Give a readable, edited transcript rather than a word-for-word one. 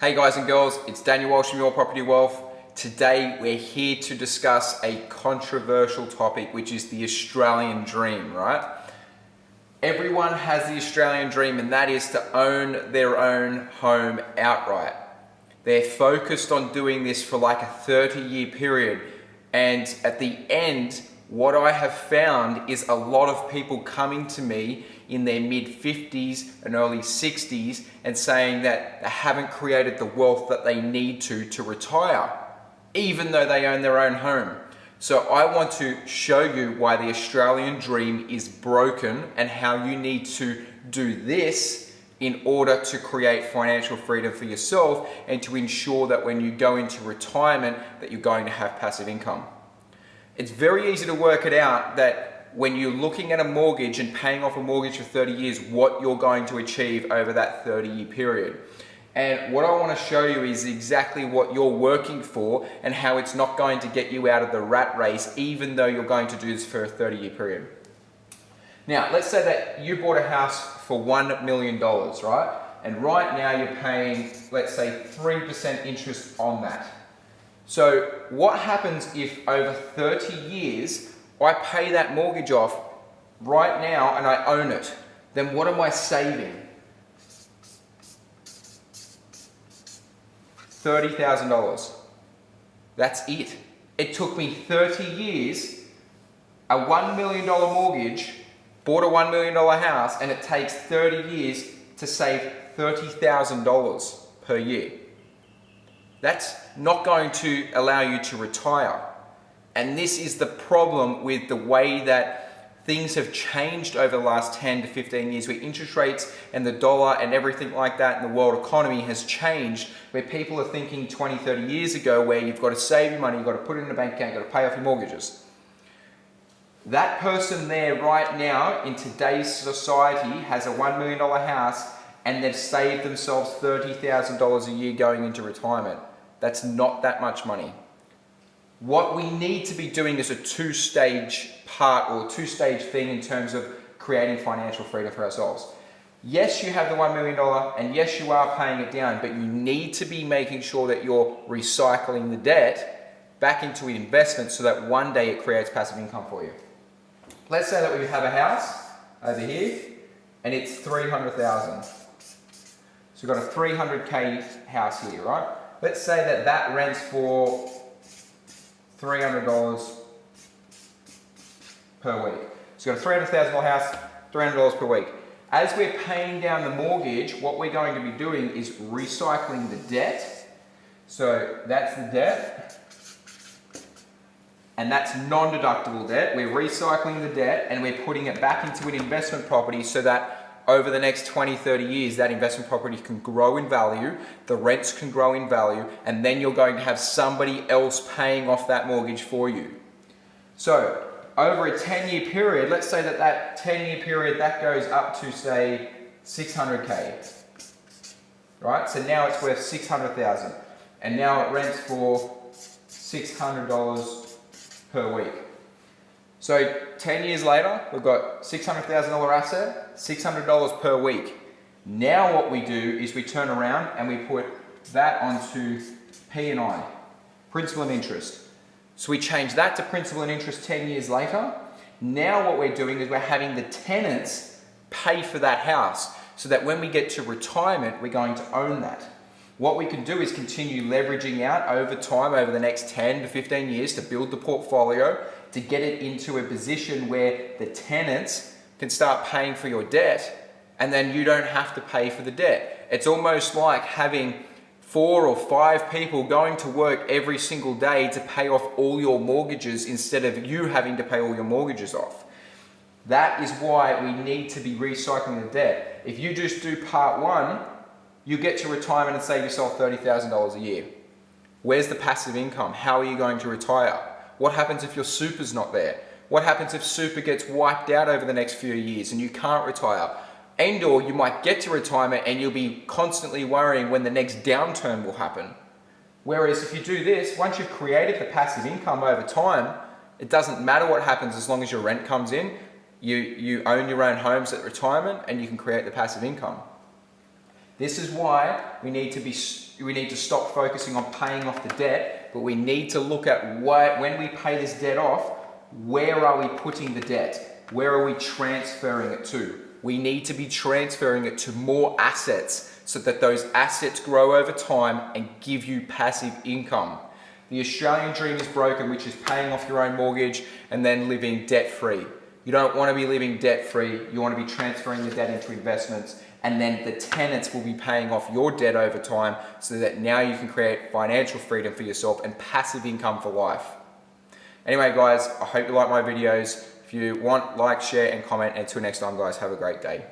Hey guys and girls, it's Daniel Walsh from Your Property Wealth. Today we're here to discuss a controversial topic, which is the Australian dream, right? Everyone has the Australian dream, and that is to own their own home outright. They're focused on doing this for like a 30-year period, and at the end, what I have found is a lot of people coming to me in their mid-50s and early 60s and saying that they haven't created the wealth that they need to retire, even though they own their own home. So I want to show you why the Australian dream is broken and how you need to do this in order to create financial freedom for yourself and to ensure that when you go into retirement that you're going to have passive income. It's very easy to work it out that when you're looking at a mortgage and paying off a mortgage for 30 years, what you're going to achieve over that 30-year period. And what I want to show you is exactly what you're working for and how it's not going to get you out of the rat race, even though you're going to do this for a 30-year period. Now, let's say that you bought a house for $1 million, right? And right now you're paying, let's say, 3% interest on that. So what happens if over 30 years, I pay that mortgage off right now and I own it? Then what am I saving? $30,000. That's it. It took me 30 years, a $1 million mortgage, bought a $1 million house, and it takes 30 years to save $30,000 per year. That's not going to allow you to retire. And this is the problem with the way that things have changed over the last 10 to 15 years, where interest rates and the dollar and everything like that in the world economy has changed, where people are thinking 20, 30 years ago where you've got to save your money, you've got to put it in a bank account, you've got to pay off your mortgages. That person there right now in today's society has a $1 million house and they've saved themselves $30,000 a year going into retirement. That's not that much money. What we need to be doing is a two-stage part or two-stage thing in terms of creating financial freedom for ourselves. Yes, you have the $1 million and yes, you are paying it down, but you need to be making sure that you're recycling the debt back into an investment so that one day it creates passive income for you. Let's say that we have a house over here and it's $300,000. So we've got a $300K house here, right? Let's say that that rents for $300 per week. So we've got a $300,000 house, $300 per week. As we're paying down the mortgage, what we're going to be doing is recycling the debt. So that's the debt. And that's non-deductible debt. We're recycling the debt and we're putting it back into an investment property so that over the next 20, 30 years, that investment property can grow in value, the rents can grow in value, and then you're going to have somebody else paying off that mortgage for you. So over a 10-year period, let's say that that 10-year period, that goes up to, say, 600K, right? So now it's worth 600,000, and now it rents for $600 per week. So 10 years later, we've got $600,000 asset, $600 per week. Now what we do is we turn around and we put that onto P&I, principal and interest. So we change that to principal and interest 10 years later. Now what we're doing is we're having the tenants pay for that house so that when we get to retirement, we're going to own that. What we can do is continue leveraging out over time, over the next 10 to 15 years to build the portfolio, to get it into a position where the tenants can start paying for your debt and then you don't have to pay for the debt. It's almost like having 4 or 5 people going to work every single day to pay off all your mortgages instead of you having to pay all your mortgages off. That is why we need to be recycling the debt. If you just do part one, you get to retirement and save yourself $30,000 a year. Where's the passive income? How are you going to retire? What happens if your super's not there? What happens if super gets wiped out over the next few years and you can't retire? And or you might get to retirement and you'll be constantly worrying when the next downturn will happen. Whereas if you do this, once you've created the passive income over time, it doesn't matter what happens as long as your rent comes in. You own your own homes at retirement and you can create the passive income. This is why we need to stop focusing on paying off the debt, but we need to look at when we pay this debt off, where are we putting the debt? Where are we transferring it to? We need to be transferring it to more assets so that those assets grow over time and give you passive income. The Australian dream is broken, which is paying off your own mortgage and then living debt-free. You don't want to be living debt-free. You want to be transferring the debt into investments, and then the tenants will be paying off your debt over time so that now you can create financial freedom for yourself and passive income for life. Anyway, guys, I hope you like my videos. If you want, like, share, and comment. Until next time, guys, have a great day.